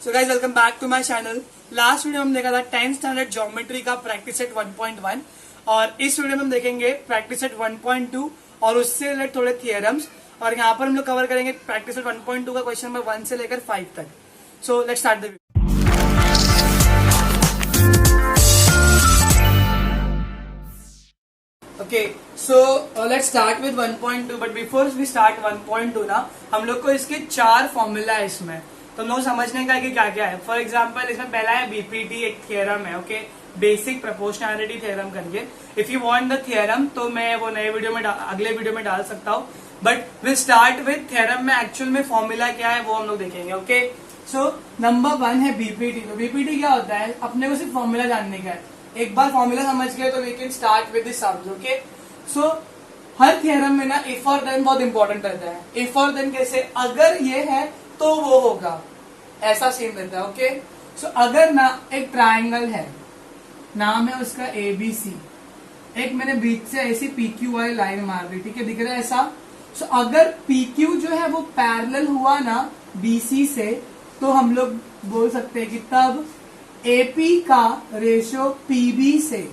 So guys welcome back to my channel. Last video में हम देखा था 10th स्टैंडर्ड ज्योमेट्री का प्रैक्टिस सेट 1.1 और इस वीडियो में हम देखेंगे प्रैक्टिस सेट 1.2 और उससे रिलेटेड थोड़े थियरम्स। और यहाँ पर हम लोग कवर करेंगे प्रैक्टिस सेट 1.2 का क्वेश्चन नंबर 1 से लेकर 5 तक। So let's start the video. Okay, so let's start with 1.2 but before we start 1.2 ना हम लोग को इसके 4 फॉर्मूला है इसमें, तो हम लोग समझने का कि क्या क्या है। फॉर एग्जाम्पल इसमें पहला है बीपीटी, एक थियरम है, ओके, बेसिक प्रोपोर्शनैलिटी थियरम करके। If you want the theorem तो मैं वो नए वीडियो में अगले वीडियो में डाल सकता हूँ, but will start with theorem में एक्चुअल में फॉर्मूला क्या है वो हम लोग देखेंगे। ओके, सो नंबर 1 है बीपीटी। तो बीपीटी क्या होता है, अपने को सिर्फ फॉर्मूला जानने का है। एक बार फॉर्मूला समझ गए तो we can start with the sums. Okay, so हर थियरम में ना इफ और देन बहुत इंपॉर्टेंट रहता है। इफ और देन कैसे, अगर ये है तो वो होगा, ऐसा सीन रहता है। ओके, सो अगर ना एक ट्राइंगल है, नाम है उसका एबीसी, एक मैंने बीच से ऐसी पीक्यू वाली लाइन मार दी, ठीक है, दिख रहा है ऐसा। सो अगर पीक्यू जो है वो पैरेलल हुआ ना बीसी से, तो हम लोग बोल सकते हैं कि तब एपी का रेशो पीबी से,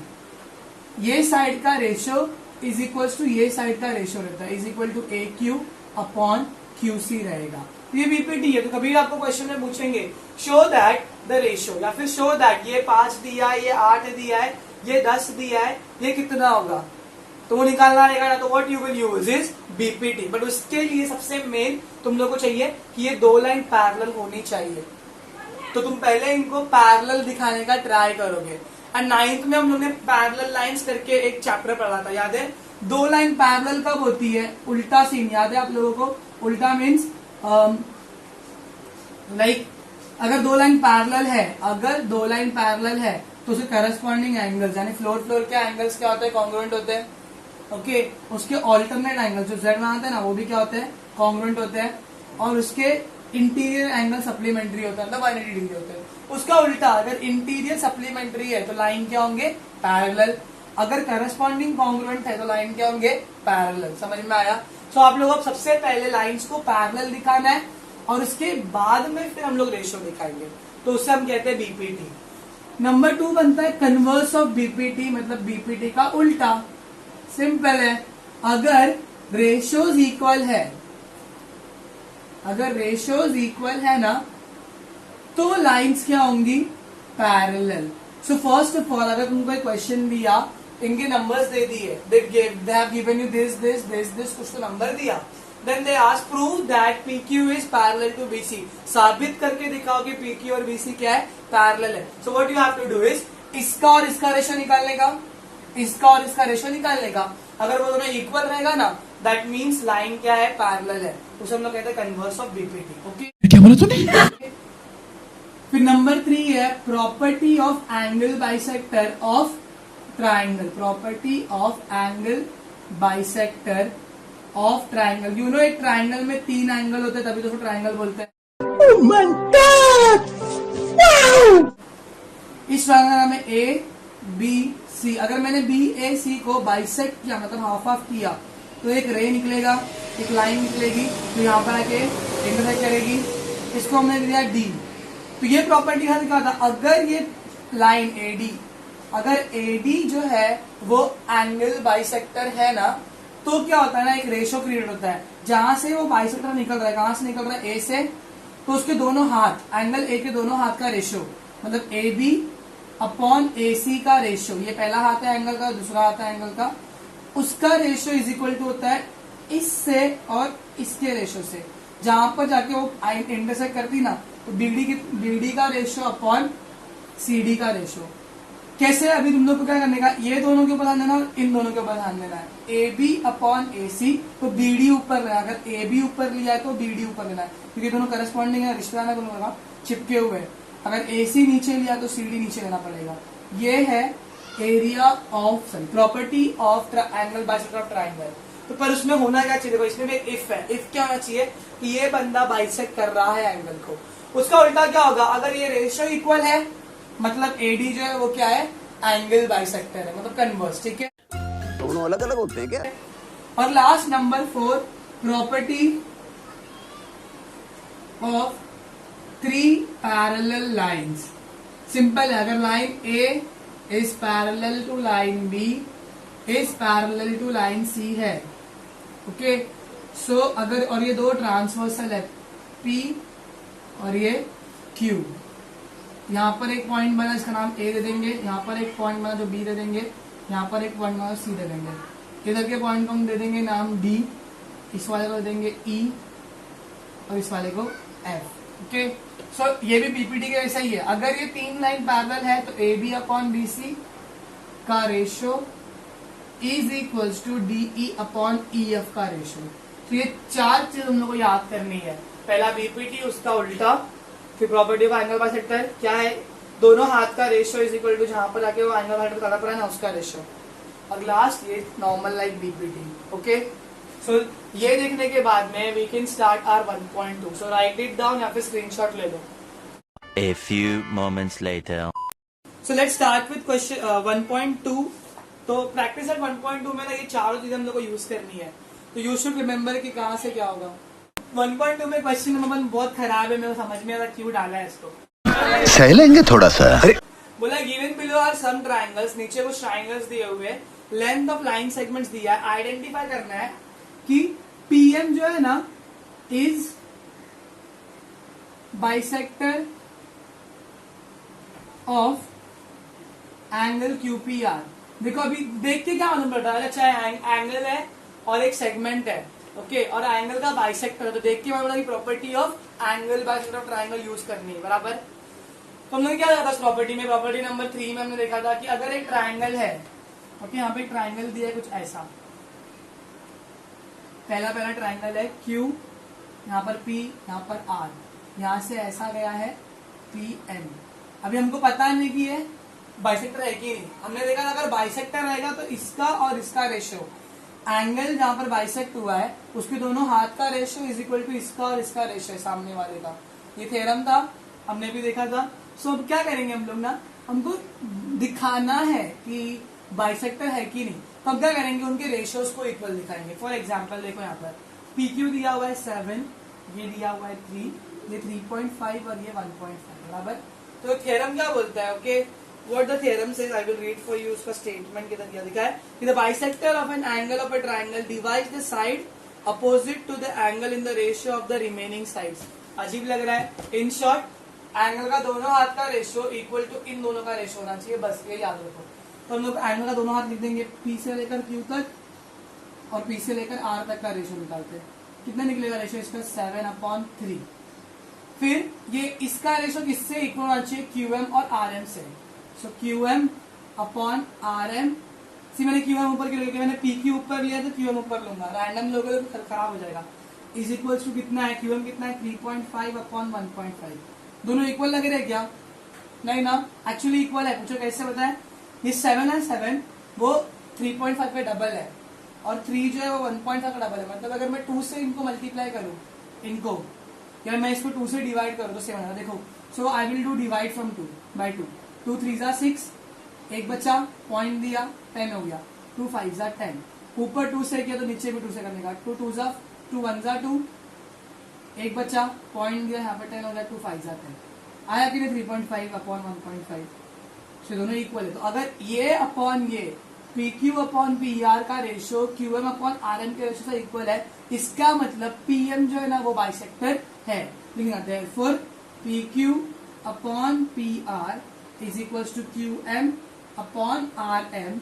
ये साइड का रेशो इज इक्वल टू ये साइड का रेशो रहता है, is equal to A Q upon QC रहेगा। ये बीपीटी है। तो कभी आपको क्वेश्चन में पूछेंगे शो दैट द रेशो, या फिर शो दैट ये 5 दिया है, ये 8 दिया है, ये 10 दिया है, ये कितना होगा, तो वो निकालना रहेगा ना। तो what you will use is BPT. But उसके लिए सबसे मेन तुम लोग को चाहिए कि ये 2 लाइन पैरेलल होनी चाहिए। तो तुम पहले इनको पैरेलल दिखाने का ट्राई करोगे। एंड 9th में हम लोग ने पैरेलल लाइंस करके एक चैप्टर पढ़ा था, याद है। 2 लाइन पैरेलल कब होती है, उल्टा सीन, याद है आप लोगों को। उल्टा मीन्स लाइक अगर 2 लाइन पैरेलल है, अगर 2 लाइन पैरेलल है तो उसके करस्पॉन्डिंग एंगल्स, यानी फ्लोर के एंगल्स क्या होते हैं, कॉन्ग्रुएंट होते हैं। ओके, उसके ऑल्टरनेट एंगल्स जो जेड में आते हैं ना, वो भी क्या होते हैं, कॉन्ग्रुएंट होते हैं। और उसके इंटीरियर एंगल सप्लीमेंट्री होता है, मतलब 180 डिग्री होते हैं। उसका उल्टा, अगर इंटीरियर सप्लीमेंट्री है तो लाइन क्या होंगे, पैरेलल। अगर करस्पॉन्डिंग कॉन्ग्रुएंट है तो लाइन क्या होंगे, पैरेलल। समझ में आया। सो आप लोग अब सबसे पहले लाइंस को पैरेलल दिखाना है और उसके बाद में फिर हम लोग रेशो दिखाएंगे, तो उससे हम कहते हैं बीपीटी। नंबर 2 बनता है कन्वर्स ऑफ बीपीटी, मतलब बीपीटी का उल्टा। सिंपल है, अगर रेशोज इक्वल है, अगर रेशोज इक्वल है ना, तो लाइंस क्या होंगी, parallel. So first of all अगर तुमको एक क्वेश्चन दिया, इनके नंबर्स दे दिए, they have given you this this this this, कुछ तो नंबर दिया, then they ask prove that PQ is parallel to BC। साबित करके दिखाओ कि PQ और BC क्या है, पैरेलल है। So what you have to do is इसका और इसका रेशो निकालने का, इसका और इसका रेशो निकालने का। अगर वो दोनों इक्वल रहेगा ना, दैट मीन्स लाइन क्या है, पैरेलल है। उसे हम लोग कहते हैं कन्वर्स ऑफ बीपीटी। ओके, क्या बोला तूने। फिर नंबर 3 है property of angle bisector of triangle. Property of angle bisector of triangle. You know एक ट्राइंगल में 3 एंगल होते हैं, तभी तो उसको ट्राइंगल बोलते हैं। Oh my God! Wow! इस ट्राइंगल का नाम है ABC। अगर मैंने BAC को बाइसेक्ट किया, मतलब हाफ हाफ किया, तो एक रे निकलेगा, एक लाइन निकलेगी, तो यहाँ पर आके इंटरसेक्ट करेगी। इसको हमने दिया D। तो ये प्रॉपर्टी है क्या था, अगर ये लाइन AD, अगर AD जो है वो एंगल बाइसेक्टर है ना, तो क्या होता है ना, एक रेशो क्रिएट होता है। जहां से वो बाइसेक्टर निकल रहा है, कहां से निकल रहा है, A से, तो उसके दोनों हाथ, एंगल A के दोनों हाथ का रेशो, मतलब AB अपॉन AC का रेशो, ये पहला हाथ है एंगल का, दूसरा हाथ है एंगल का, उसका रेशो इज इक्वल टू होता है इससे और इसके रेशो से। जहां पर जाके वो इंटरसेक्ट करती ना, तो BD का रेशो अपॉन CD का रेशो। कैसे, अभी तुम लोग को क्या करने का, ये दोनों के ऊपर ध्यान देना और इन दोनों के ऊपर ध्यान देना है। AB अपॉन AC, तो BD ऊपर लेना, अगर AB ऊपर लिया है तो BD ऊपर लेना है, क्योंकि दोनों करस्पॉन्डिंग है, रिश्तेदार है, दोनों का चिपके हुए। अगर AC नीचे लिया तो CD नीचे लेना पड़ेगा। ये है area of, sorry, property of angle bisector of triangle. तो पर उसमें होना क्या चाहिए, देखो इसमें भी एक इफ है। इफ क्या होना चाहिए कि ये बंदा बाइसेक्ट कर रहा है एंगल को, उसका उल्टा क्या होगा, अगर ये रेशो इक्वल है, मतलब AD जो है वो क्या है, एंगल बाइसेक्टर है, मतलब कन्वर्स। ठीक है, दोनों अलग अलग होते हैं क्या। और last number 4 property of 3 parallel lines. Simple है, अगर line a is parallel to line b is parallel to line c है, ओके। सो अगर, और ये दो ट्रांसवर्सल है P और ये Q, यहाँ पर एक पॉइंट बना इसका नाम A दे देंगे, यहाँ पर एक पॉइंट बना जो B दे देंगे, यहाँ पर एक पॉइंट बना C दे देंगे। इधर के पॉइंट को हम दे देंगे नाम D, इस वाले को दे देंगे E और इस वाले को F, ओके। सो ये भी पीपीटी के वैसा ही है। अगर ये 3 लाइन पैरेलल है तो AB अपॉन BC का ratio is equals to DE upon EF का रेशो। तो ये 4 चीज हम लोग को याद करनी है। पहला बीपीटी, उसका उल्टा, फिर प्रॉपर्टी ऑफ एंगल बाइसेक्टर क्या है, दोनों हाथ का रेशियो इज इक्वल टू जहां पर आके वो एंगल बाइसेक्टर काटा पड़ा है ना उसका रेशियो, और लास्ट ये normal like BPT, okay. So ये देखने के बाद में we can start our 1.2। So write it down या फिर स्क्रीनशॉट ले लो। A few moments later. So let's start with question 1.2। तो प्रैक्टिस एट 1.2 में ना ये चारों चीजें हम लोग को यूज करनी है, तो यू शुड रिमेम्बर कि कहाँ से क्या होगा। 1.2 में क्वेश्चन नंबर बहुत खराब है, मेरे को समझ में आता क्यों डाला है इसको। सह लेंगे थोड़ा सा। बोला given below are some triangles, नीचे कुछ ट्राइंगल्स दिए हुए, लेंथ ऑफ लाइन सेगमेंट्स दिया है, आइडेंटिफाई करना है कि पीएम जो है ना is bisector of angle QPR। देखो अभी देख के क्या मालूम पड़ता है, अच्छा एंगल है और एक सेगमेंट है, ओके, और एंगल का बाइसेक्टर है, तो देख के मालूम पड़ा कि property of angle bisector of triangle use करनी है, बराबर। तो हमने क्या देखा था प्रॉपर्टी में, प्रॉपर्टी नंबर 3 में हमने देखा था कि अगर एक ट्राइंगल है, ओके, यहाँ पे एक ट्राइंगल दिया है कुछ ऐसा, पहला ट्राइंगल है Q, यहाँ पर P, यहाँ पर R, यहाँ से ऐसा गया है PM। अभी हमको पता नहीं कि ये बाइसेक्टर है कि नहीं, हमने देखा अगर बाइसेक्टर रहेगा तो इसका और इसका रेशियो, एंगल जहां पर बाइसेक्ट हुआ है उसके दोनों हाथ का रेशियो इज इक्वल टू इसका और इसका रेशियो सामने वाले का। ये थ्योरम था, हमने भी देखा था। सो अब क्या करेंगे हम लोग ना, हमको दिखाना है कि बाइसेक्टर है कि नहीं, तो अब क्या करेंगे, उनके रेशियोज को इक्वल दिखाएंगे। फॉर एग्जाम्पल देखो यहाँ पर PQ दिया हुआ है 7, ये दिया हुआ है 3, ये 3.5 और ये 1.5, बराबर। तो थ्योरम क्या बोलता है, okay, what the theorem says, I will read for you उसका स्टेटमेंट किधर दिया दिखा है कि the bisector of an angle of a triangle divides the side opposite to the angle in the ratio of the remaining sides। अजीब लग रहा है, इन शॉर्ट एंगल का दोनों हाथ का रेशियो इक्वल टू इन दोनों का रेशियो होना चाहिए, बस ये याद रखो। तो हम लोग एंगल का दोनों हाथ लिख देंगे, P से लेकर Q तक और P से लेकर R तक का रेशियो निकालते हैं। कितना निकलेगा रेशियो इसका, 7/3। फिर ये इसका रेशियो किससे इक्वल होना चाहिए, QM और RM से। सो QM अपॉन RM, सी मैंने QM ऊपर क्यों लिया, मैंने PQ ऊपर लिया तो QM ऊपर लूंगा, रैंडम लोगे तो खराब हो जाएगा। इज इक्वल टू कितना है, QM कितना है 3.5 अपॉन 1.5, दोनों इक्वल लग रहे हैं क्या, नहीं ना, एक्चुअली इक्वल है। पूछो कैसे बताए, ये 7 है, 7 वो 3.5 का डबल है और 3 जो है वो 1.5 का डबल है, मतलब अगर मैं 2 से इनको मल्टीप्लाई करूं, इनको, या मैं इसको 2 से डिवाइड करूं तो 7 है। देखो, so I will do divide from 2 by 2, 2 3 जा 6, एक बच्चा पॉइंट दिया 10 हो गया, 2 5 जा 10, ऊपर 2 से किया तो नीचे भी 2 से करने का, 2 2 जा 2 1 जा 2, एक बच्चा पॉइंट दिया यहाँ पे 10 हो गया, 2 5 जा 10 आया कि नहीं, 3.5 अपॉन 1.5, तो दोनों इक्वल है। तो अगर ये अपॉन ये PQ अपॉन PR का रेशियो QM अपॉन RM के रेशियो से इक्वल है, इसका मतलब PM जो है ना वो बाइसेक्टर है, लिखना therefore PQ upon PR is equal to QM upon RM,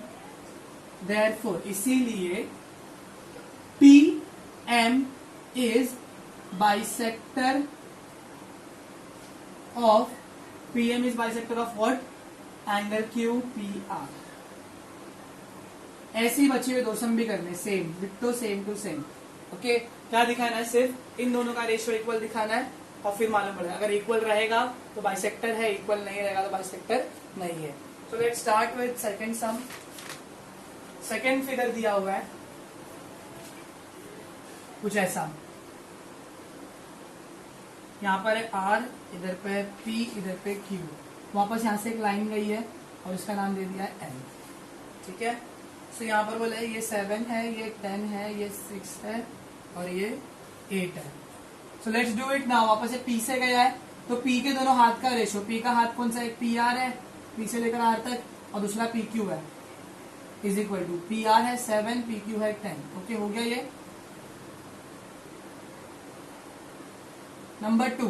therefore इसीलिए PM is bisector of, PM is bisector of what, angle QPR। ऐसे ही बचे हुए दो सम भी करने, same ditto, same to same, okay. क्या दिखाना है, सिर्फ इन दोनों का रेशियो इक्वल दिखाना है और फिर मालूम पड़ेगा अगर इक्वल रहेगा तो बाइसेक्टर है, इक्वल नहीं रहेगा तो बाइसेक्टर नहीं है। सो let's start with second some. Second figure दिया हुआ है कुछ ऐसा, यहाँ पर है R, इधर पे P, इधर पे Q, वापस यहाँ से एक लाइन गई है और इसका नाम दे दिया है L, ठीक है। सो यहाँ पर बोला है ये 7 है, ये 10 है, ये 6 है और ये 8 है। So let's do it now. वापस से P से गया है, तो P के दोनों हाथ का रेशो, P का हाथ कौन सा, एक PR है P से लेकर R तक और दूसरा PQ है, इज इक्वल टू PR है 7, PQ है 10। ओके, हो गया ये। नंबर 2,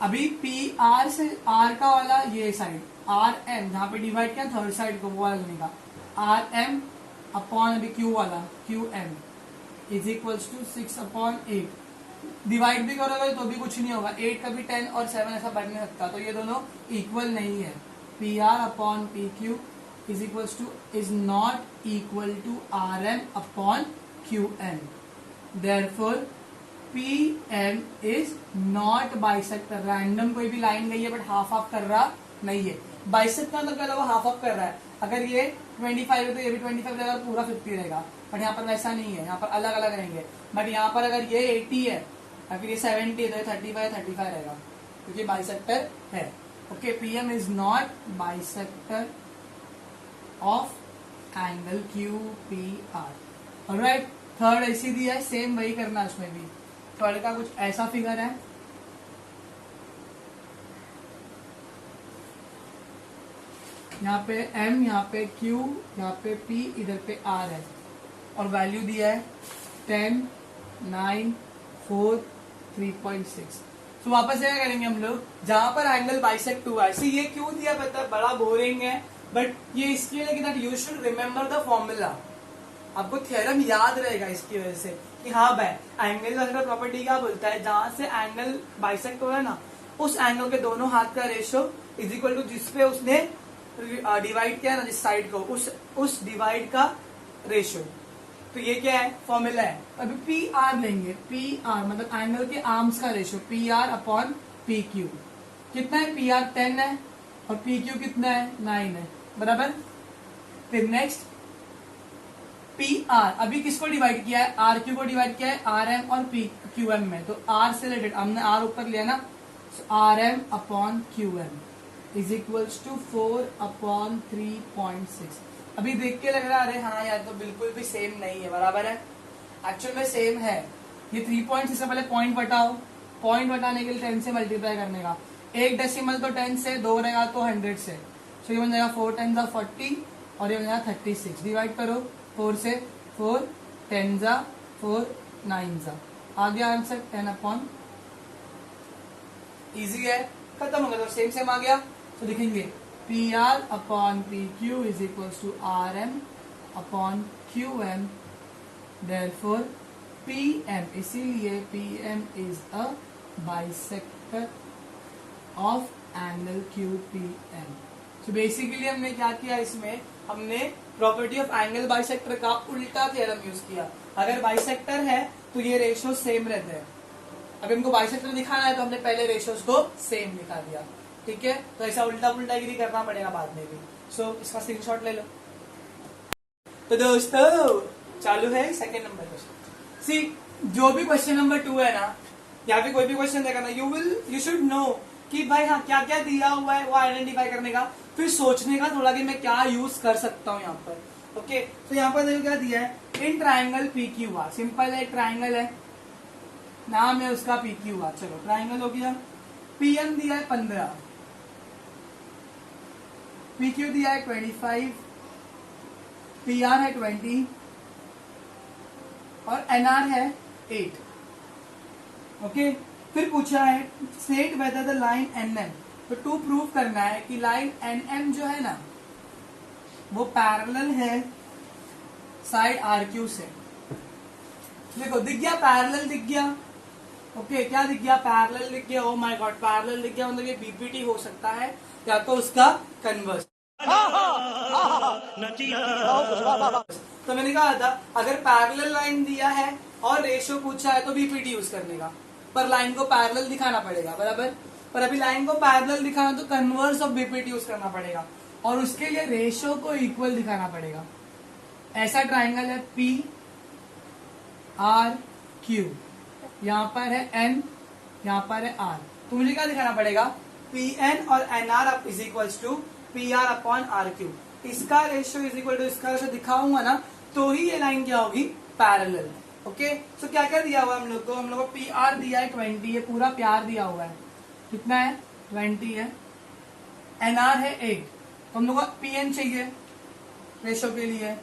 अभी PR से R का वाला ये साइड RM जहां पे डिवाइड किया थर्ड साइड को, वो वाला लेने का RM अपॉन अभी Q वाला QM is equals to 6/8। Divide भी करोगे तो भी कुछ नहीं होगा, 8 कभी 10 और 7 ऐसा बढ़ नहीं सकता, तो ये दोनों इक्वल नहीं है। PR upon PQ is equals to is not equal to RM upon QM, therefore PM is not bisector. Random कोई भी लाइन गई है बट हाफ हाफ कर रहा नहीं है। बाइसेक्ट का मतलब वो हाफ हाफ कर रहा है, अगर ये 25 है तो ये भी 25 रहेगा, पूरा 50 रहेगा, बट यहाँ पर वैसा नहीं है, यहाँ पर अलग अलग रहेंगे। बट यहाँ पर अगर ये 80 है और फिर ये 70 है तो ये 35 रहेगा, क्योंकि बाइसेक्टर है। Okay, PM is not bisector of angle QPR। Alright, third ऐसी दिया है, सेम वही करना है उसमें भी। थर्ड का कुछ ऐसा फिगर है, यहाँ पे M, यहाँ पे Q, यहाँ पे P, इधर पे R है और वैल्यू दिया है 10, 9, 4, 3.6। तो वापस क्या करेंगे हम लोग, जहां पर एंगल बाइसेक्ट हुआ है। ये क्यों दिया पता है, बड़ा बोरिंग है, बट ये इसके लिए that you should remember the formula. आपको थ्योरम याद रहेगा इसकी वजह से कि हाँ भाई एंगल का प्रॉपर्टी क्या बोलता है, जहां से एंगल बाइसेक्ट हो रहा है ना, उस एंगल के दोनों हाथ का रेशो इज इक्वल टू जिसपे उसने डिवाइड किया ना, जिस साइड को, उस डिवाइड का रेशो। तो ये क्या है, फॉर्मूला है। अभी PR लेंगे, PR मतलब एंगल के आर्म्स का रेशो, PR अपॉन PQ। कितना है, PR 10 है और PQ कितना है, 9 है, बराबर। फिर नेक्स्ट PR अभी किसको डिवाइड किया है, RQ को डिवाइड किया है RM और QM में, तो R से रिलेटेड हमने R ऊपर लिया ना, RM upon QM is equals to 4/3.6। अभी देख के लग रहा है अरे हाँ यार तो बिल्कुल भी सेम नहीं है, बराबर है, एक्चुअल में सेम है। ये 3.6 से पहले पॉइंट बटाओ, पॉइंट बटाने के लिए 10 से मल्टीप्लाई करने का, एक डेसिमल तो 10 से, 2 रहेगा तो 100 से, तो ये बन जाएगा 4 10 40 और ये बन जाएगा 36। डिवाइड करो 4 से, 4 10 4 9 आ गया आंसर 10/। इजी है, खत्म हो गया, तो सेम सेम आ गया। तो लिखेंगे PR upon PQ is equal to RM upon QM, therefore PM, इसीलिए PM is a bisector of angle QPM। तो बेसिकली हमने क्या किया, इसमें हमने प्रॉपर्टी ऑफ एंगल बाइसेक्टर का उल्टा थ्योरम यूज किया। अगर बाइसेक्टर है तो ये रेशियो सेम रहते हैं, अगर इनको बाइसेक्टर दिखाना है तो हमने पहले रेशियोज को सेम दिखा दिया, ठीक है। तो ऐसा उल्टा पुल्टा गिरी करना पड़ेगा बाद में भी। सो इसका स्क्रीनशॉट ले लो। तो दोस्तों चालू है सेकंड नंबर क्वेश्चन। सी, जो भी क्वेश्चन नंबर 2 है ना, या फिर कोई भी क्वेश्चन देगा ना, यू शुड नो कि भाई हाँ क्या क्या दिया हुआ है, वो आइडेंटिफाई करने का, फिर सोचने का थोड़ा कि मैं क्या यूज कर सकता हूँ यहाँ पर। ओके, तो यहाँ पर देखो क्या दिया है, इन ट्राइंगल PQR, सिंपल है, एक ट्राइंगल है, नाम है उसका PQR। चलो ट्राइंगल हो गया। PM दिया है 15, PQ दिया है 25, PR है 20 और NR है 8। ओके, फिर पूछा है state whether the line NM, तो टू प्रूव करना है कि लाइन NM जो है ना वो पैरेलल है साइड RQ से। देखो दिख गया, पैरेलल दिख गया। ओके, क्या दिख गया, पैरेलल दिख गया। ओ माय गॉड, पैरेलल दिख गया, मतलब ये BPT हो सकता है या तो उसका कन्वर्स। तो मैंने कहा था अगर पैरेलल लाइन दिया है और रेशियो पूछा है तो BPT यूज करने का, पर लाइन को पैरेलल दिखाना पड़ेगा, बराबर। पर अभी लाइन को पैरेलल दिखाना तो कन्वर्स ऑफ BPT यूज करना पड़ेगा और उसके लिए रेशियो को इक्वल दिखाना पड़ेगा। ऐसा ट्राइंगल है PRQ, यहाँ पर है N, यहाँ पर है R, तो मुझे क्या दिखाना पड़ेगा, PN और NR is equal to PR upon RQ। इसका रेशियो इज इक्वल टू इसका रेशियो दिखाऊंगा ना, तो ही ये लाइन क्या होगी, पैरेलल। ओके, तो क्या क्या दिया हुआ हम लोग को, PR दिया है 20, ये पूरा प्यार दिया हुआ है। कितना है 20 है, एनआर है 8, तो हम लोग को पीएन चाहिए रेशो के लिए,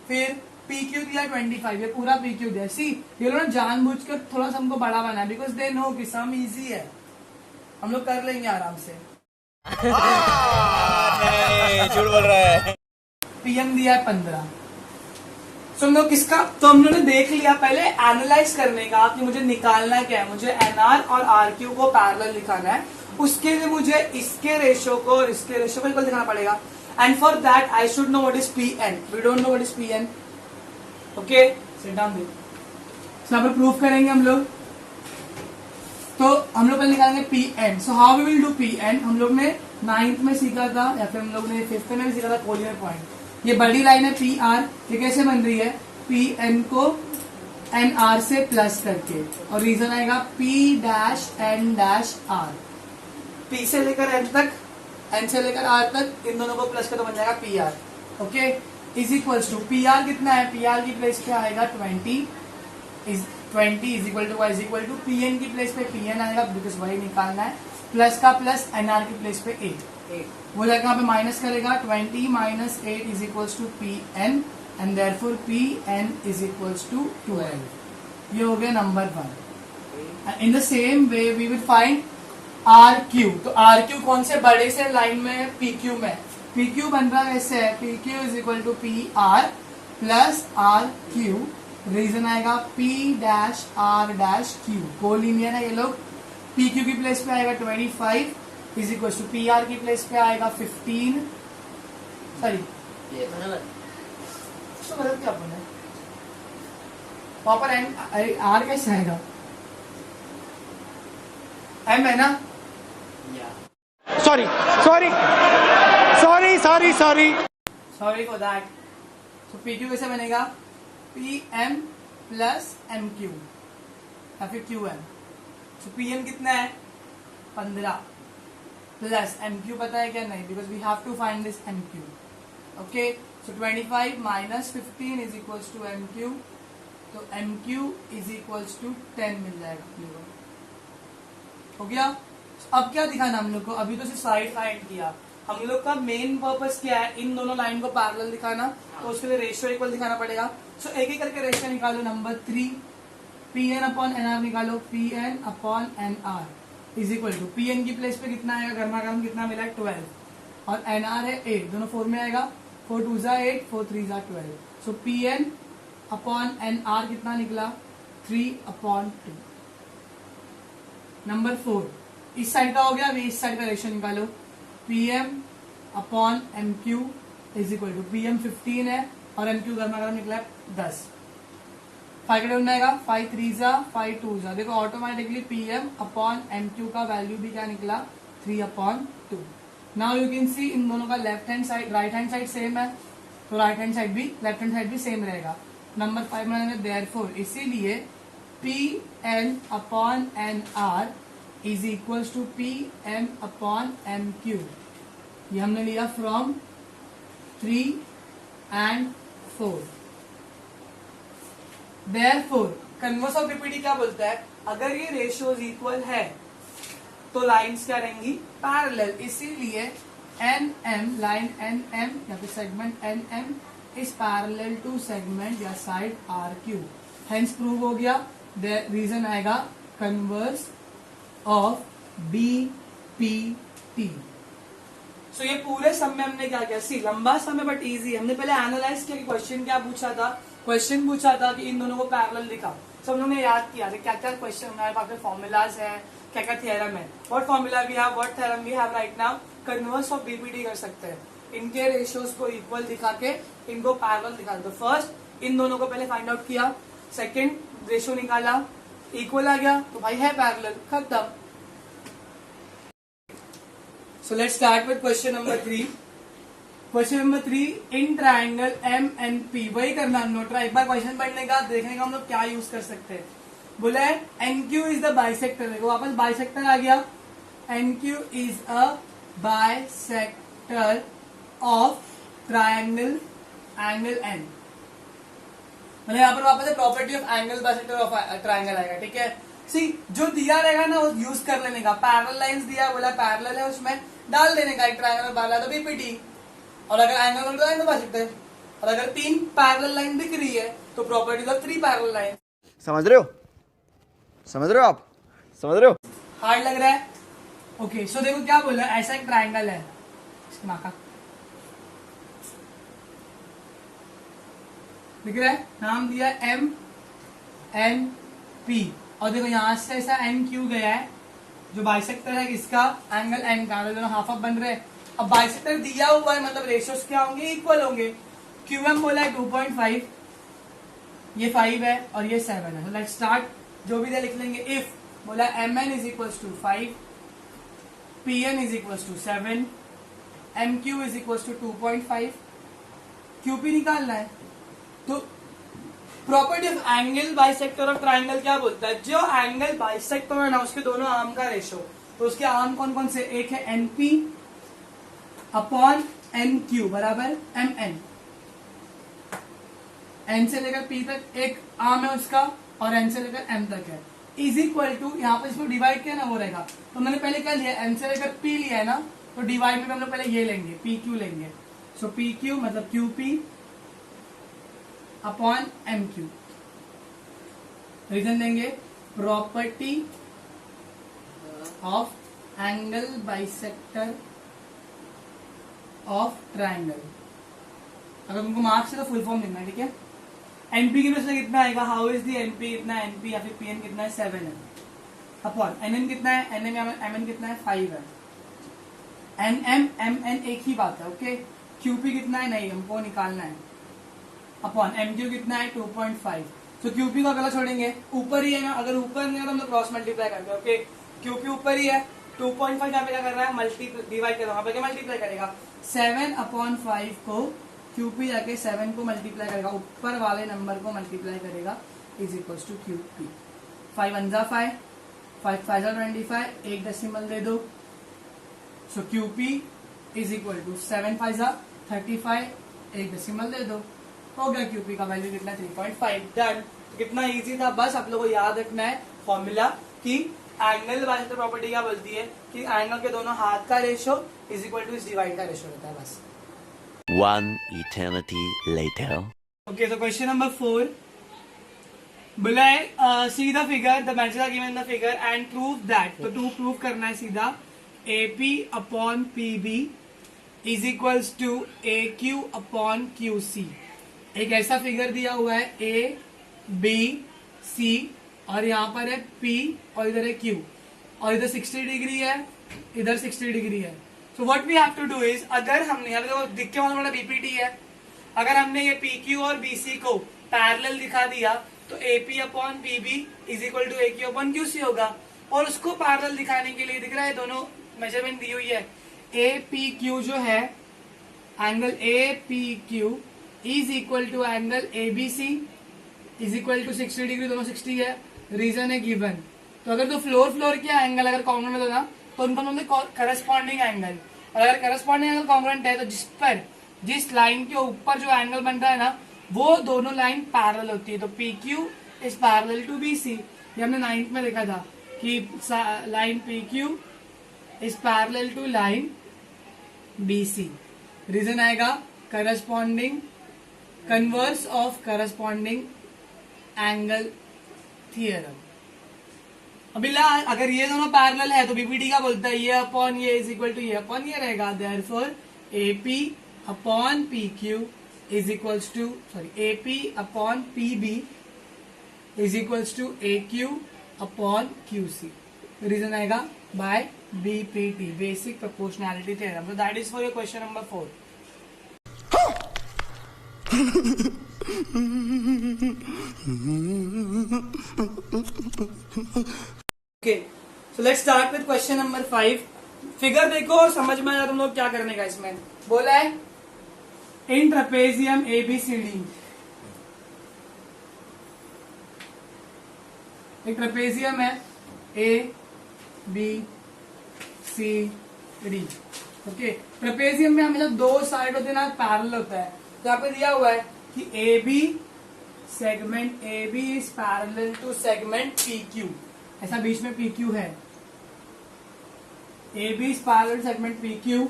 फिर पी क्यू दिया 25, ये पूरा पी क्यू दिया। सी ये लोग ना जानबूझकर थोड़ा सा हमको बड़ा बना है, बिकॉज दे नो कि सम इजी है, हम लोग कर लेंगे आराम से। झूठ बोल रहा है। पीएम दिया है 15, तो हम लोग किसका, तो हम लोगों ने देख लिया पहले एनालाइज करने का कि मुझे निकालना क्या है, मुझे एनआर और आरक्यू को पैरेलल दिखाना है, उसके लिए मुझे इसके रेशो को और इसके रेशो को इक्वल दिखाना पड़ेगा, and for that I should know what is p n, we don't know what is p n. Okay, sit down दे, यहाँ पर प्रूफ करेंगे हम लोग। तो हम लोग पहले निकालेंगे P N. So how we will do P N, हम लोग ने 9th में सीखा था या फिर हम लोग ने 5th में भी सीखा था कोलियर पॉइंट। ये बड़ी लाइन है पी आर, ये कैसे बन रही है, पी एन को एन आर से प्लस करके, और रीजन आएगा P dash N dash R, P से लेकर एन तक, एन से लेकर आर तक, इन दोनों को प्लस कर तो बन जाएगा P R. Okay, is equals to P R कितना है, पी आर की प्लेस पे आएगा 20 is equal to Y is equal to P N की प्लेस पे पी एन आएगा, बिकॉज वही निकालना है, प्लस का प्लस एन आर की प्लेस पे 8 वो जाकर यहाँ पे माइनस करेगा, 20 minus 8 is equals to P N, and therefore P N is equals to 12। ये हो गया number 1। In the same way we will find r q. तो आर क्यू कौन से बड़े से लाइन में है, पी क्यू में, पी क्यू बन रहा है ऐसे है, p q is equal to P r plus r q, reason आएगा P dash r dash q, collinear है ये लोग। पी क्यू की प्लेस पे आएगा 25 is equal to P R की प्लेस पे आएगा 15, सॉरी ये बराबर तो गलत क्या बोला है, प्रॉपर एंड आर कैसे आएगा, एम है ना, Sorry, sorry, sorry, sorry, sorry. Sorry for that. तो पी क्यू कैसे बनेगा, P M plus M Q या फिर क्यू एम। तो पी एम कितना है 15 प्लस एम क्यू पता है क्या, नहीं, because we have to find this m q. Okay, so 25 minus 15 is equals to m q, तो m Q is equals to 10 मिल जाएगा अपने को। हो गया। अब क्या दिखाना हम लोग को, अभी तो सिर्फ साइड फाइंड किया, हम लोग का मेन पर्पस क्या है, इन दोनों लाइन को पैरेलल दिखाना, तो उसके लिए रेशियो इक्वल दिखाना पड़ेगा। सो एक एक करके रेशियो निकालो। Number 3, p n upon n r निकालो, p n upon n r is equal to, P N की प्लेस पे कितना आएगा, गर्मा गर्म कितना मिला है 12, और एन आर है 8, दोनों 4 में आएगा, 4 2 जा 8, 4 3 जा 12। So p n upon n r कितना निकला 3 अपॉन 2। नंबर 4, इस साइड का हो गया, अभी इस साइड का रेशियो निकालो, P M upon M Q is equal to, P M 15 है और एम क्यू गर्मा गर्म निकला 10, 5 का आएगा, 5 3 जा 5 2 जा, देखो automatically p M upon M q का वैल्यू भी क्या निकला 3 upon 2। Now you can see इन दोनों का left hand side right hand side same है, तो राइट हैंड साइड भी लेफ्ट हैंड साइड भी सेम रहेगा। नंबर 5 में देयरफॉर इसीलिए p n upon n r is equals to P M upon M q, ये हमने लिया from 3 and 4। Therefore, converse of PPT क्या बोलता है, अगर ये रेशियोज इक्वल है तो लाइंस क्या रहेंगी पैरेलल, इसीलिए n m line n m या फिर segment n m is parallel to segment या side r q, hence prove हो गया। रीजन आएगा converse of b p t. So ये पूरे सम में हमने क्या किया, सी लंबा सम है बट इजी, हमने पहले एनालाइज किया कि क्वेश्चन क्या पूछा था, क्वेश्चन पूछा था कि इन दोनों को पैरेलल दिखा, सब लोगों ने याद किया क्या क्या क्वेश्चन, हमारे पास फॉर्मूलाज है, क्या क्या थ्योरम है, what formula we have, what theorem we have right now, converse of BPT कर सकते हैं, इनके रेशियोज को इक्वल दिखा के इनको पैरेलल दिखा दो। फर्स्ट इन दोनों को पहले फाइंड आउट किया, सेकंड रेशियो निकाला, इक्वल आ गया तो भाई है पैरेलल, खत्म। So let's start with question number 3. Question number 3, in triangle MNP, वही करना हम लोग, एक बार क्वेश्चन पढ़ने का देखने का हम लोग क्या यूज कर सकते हैं। बोला है NQ is the bisector, देखो वापस बाइसेक्टर आ गया, NQ is a bisector of triangle angle N, मतलब यहाँ पर वापस property of angle bisector of triangle आएगा, ठीक है। सी जो दिया रहेगा ना वो यूज कर लेने का. पैरेलल लाइंस दिया, बोला पैरेलल है, उसमें डाल देने का एक ट्रायंगल पैरेलल है तो बीपीटी. और अगर एंगल हो तो एंगल बाइसेक्टर है. और अगर 3 पैरेलल लाइन दिख रही है तो प्रॉपर्टीज ऑफ 3 पैरेलल लाइन. समझ रहे हो? समझ रहे हो आप? समझ रहे हो? हार्ड लग रहा है? ओके सो देखो क्या बोला, ऐसा एक ट्राइंगल है, इसकी माँ का दिख रहा है, नाम दिया एम एन पी. और देखो यहां से ऐसा एन क्यू गया है जो बाइसेक्टर है इसका एंगल एन का, दोनों हाफ हाफ बन रहे हैं. अब बाइसेक्टर दिया हुआ है मतलब रेशियोस क्या होंगे, इक्वल होंगे. क्यू एम बोला है 2.5, ये 5 है और ये 7 है. Let's start. जो भी दे लिख लेंगे. इफ बोला M N is equals to 5, P N is equals to 7, M Q is equals to 2.5, Q P निकालना है. तो property of angle bisector of triangle क्या बोलता है, जो एंगल बाइसेक्टर है ना उसके दोनों आर्म का रेशो. तो उसके आर्म कौन कौन से, एक है N P upon N Q बराबर एम एन. एन से लेकर पी तक एक आर्म है उसका और एन से लेकर एम तक है. इज इक्वल टू यहाँ पर इसको डिवाइड किया ना वो रहेगा. तो मैंने पहले क्या लिया, एन से लेकर पी लिया है ना, तो डिवाइड में हम लोग पहले ये लेंगे पी क्यू लेंगे. सो पी क्यू मतलब q p upon M q. Reason देंगे property of angle bisector of triangle. अगर तुमको मार्क्स है तो फुल फॉर्म लिखना है, ठीक है. एनपी की वजह से कितना आएगा, हाउ इज दी एनपी, कितना है एनपी या फिर पीएन कितना है 7 है अपॉन एनएन कितना है, एनएम या एमएन कितना है 5 है. एनएम एमएन एक ही बात है. ओके क्यूपी कितना है, नहीं हमको निकालना है, अपॉन एमक्यू कितना है 2.5. तो क्यूपी को अगला छोड़ेंगे, ऊपर ही है ना, अगर ऊपर नहीं है तो हम लोग क्रॉस मल्टीप्लाई करते हैं. ओके क्यूपी ऊपर ही है, 2.5 यहाँ पे क्या कर रहा है, मल्टीप्लाई डिवाइड कर रहा है, वहां पे क्या मल्टीप्लाई करेगा 7/5 को क्यूपी जाके 7 को मल्टीप्लाई करेगा, ऊपर वाले नंबर को मल्टीप्लाई करेगा, इज इक्वल्स टू क्यूपी. 5 1 जा 5, 5 5 जा 25, एक डेसिमल दे दो. सो क्यूपी इज इक्वल टू 7 5 जा 35, एक डेसिमल दे दो. हो गया क्यूपी का वैल्यू कितना 3.5. डन. कितना इजी था, बस आप लोगों को याद रखना है फॉर्मूला कि एंगल बाइसेक्टर प्रॉपर्टी क्या बोलती है कि एंगल के दोनों हाथ का रेशो इज इक्वल टू इस डिवाइड का रेशो रहता है बस. One eternity later. Okay, so question number 4. बोला है see the figure, the measures are given in the figure and prove that. तो टू प्रूव करना है सीधा. AP upon PB is equals to AQ upon QC. एक ऐसा figure दिया हुआ है A B C और यहाँ पर है P और इधर है Q और इधर 60 डिग्री है, इधर 60 डिग्री है. So what we have to do is, अगर हमने अगर दिख के वाला बीपीटी है, अगर हमने ये PQ और BC को पैरेलल दिखा दिया तो AP upon PB is equal to AQ upon QC होगा. और उसको पैरेलल दिखाने के लिए दिख रहा है दोनों मेजरमेंट दी हुई है. APQ जो है angle APQ is equal to angle ABC is equal to 60 degree, दोनों 60 है. रीजन है गिवन. तो अगर तो फ्लोर के एंगल अगर कॉमन में ना तो उनको बोलते करस्पॉन्डिंग एंगल. और अगर करस्पॉन्डिंग एंगल कॉन्ग्रुएंट है तो जिस लाइन के ऊपर जो एंगल बन रहा है ना वो दोनों लाइन पैरेलल होती है. तो PQ is parallel to BC. ये हमने 9th में देखा था कि लाइन PQ is parallel to line BC. Reason आएगा corresponding converse of corresponding angle theorem. अभी अगर ये दोनों पैरेलल है तो बीपीटी क्या बोलता है, ये अपॉन ये इज इक्वल टू ये अपॉन ये रहेगा. Therefore AP upon PQ is equals to AP upon PB is equals to AQ upon QC. Reason आएगा by BPT, basic proportionality theorem. So that is for your question number 4. Okay, so let's start with question number 5. फिगर देखो और समझ में आया तुम लोग क्या करने का. इसमें बोला है इन ट्रेपेजियम ABCD. एक ट्रेपेजियम है ABCD. ओके ट्रेपेजियम में हमेशा दो साइड होते हैं ना, पैरेलल होता है. तो यहाँ पे दिया हुआ है कि AB segment AB is parallel to segment PQ. ऐसा बीच में PQ है, AB is parallel to segment PQ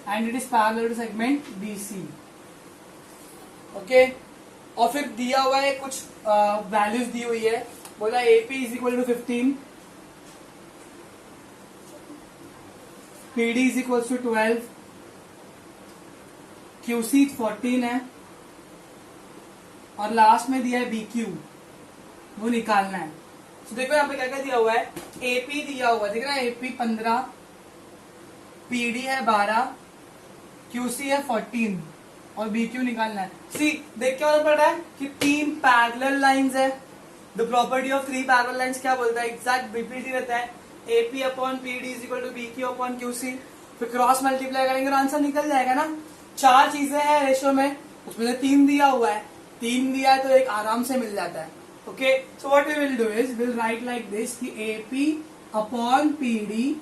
and it is parallel to segment BC. Okay और फिर दिया हुआ है कुछ वैल्यूज दी हुई है, बोला AP is equal to 15, PD is equal to 12, QC 14 है और लास्ट में दिया है BQ, वो निकालना है। तो देखो यहाँ पे क्या क्या दिया हुआ है, AP दिया हुआ है, देख रहा है AP 15, PD है 12, QC है 14 और BQ निकालना है। सी देख क्या पड़ रहा है कि 3 पैरेलल लाइंस है। The property of 3 parallel lines क्या बोलता है, एग्जैक्ट बीपीटी रहता है, AP upon PD is equal to BQ upon QC, फिर क्रॉस मल्टीप्लाई करेंगे और आंसर निकल जाएगा ना। 4 चीजें हैं रेशो में, उसमें से 3 दिया हुआ है, 3 दिया है तो एक आराम से मिल जाता है। Okay so what we will do is will write like this कि AP upon PD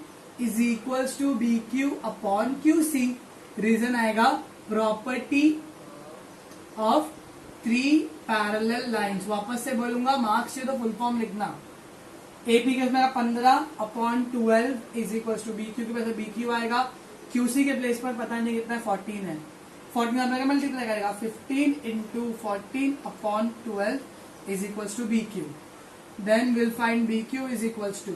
is equals to BQ upon QC। Reason आएगा प्रॉपर्टी ऑफ 3 पैरेलल लाइंस। वापस से बोलूंगा, मार्क्स से तो फुल फॉर्म लिखना। AP के उसमें 15 upon 12 is equal to BQ के पास BQ आएगा, QC के प्लेस पर पता नहीं कितना 14 है, 14 अपने मल्टीप्लाई करेगा 15 into 14 upon 12 is equal to BQ। Then will find BQ is equal to,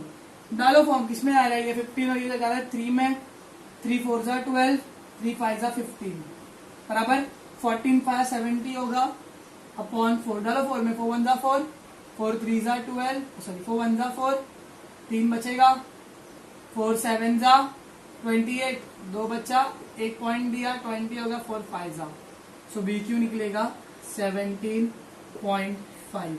डालो फॉर्म किसमें आ रहा है, ये 15 और ये लगा रहा है 3 में, 3 4 जा 12, 3 5 जा 15 बराबर 14 5 70 होगा अपॉन 4, डालो 4 में, 4 1 जा 4, 4 3 जा 12, सॉरी 4 1 जा 4, 3 बचेगा, 4 7 जा 28, 2 बच्चा, 1 पॉइंट दिया 20 होगा, 4 5 जा, सो BQ निकलेगा 17.5।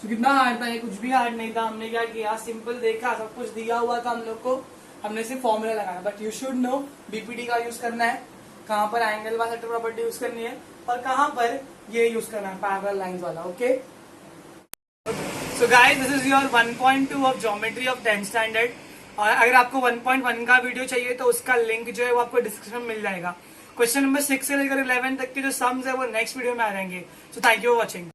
तो कितना हार्ड था ये, कुछ भी हार्ड नहीं था। हमने क्या किया, सिंपल देखा, सब कुछ दिया हुआ था हम लोग को, हमने सिर्फ फॉर्मूला लगाया। But you should know BPT का यूज करना है, कहाँ पर एंगल बाइसेक्टर प्रॉपर्टी यूज करनी है और कहाँ पर ये यूज करना है पैरेलल लाइंस वाला। Okay so guys this is your 1.2 of geometry of 10th standard. और अगर आपको 1.1 का वीडियो चाहिए तो उसका लिंक जो है वो आपको डिस्क्रिप्शन में मिल जाएगा। क्वेश्चन नंबर 6 से लेकर 11 तक के जो सम्स है वो नेक्स्ट वीडियो में आ जाएंगे। So thank you for watching.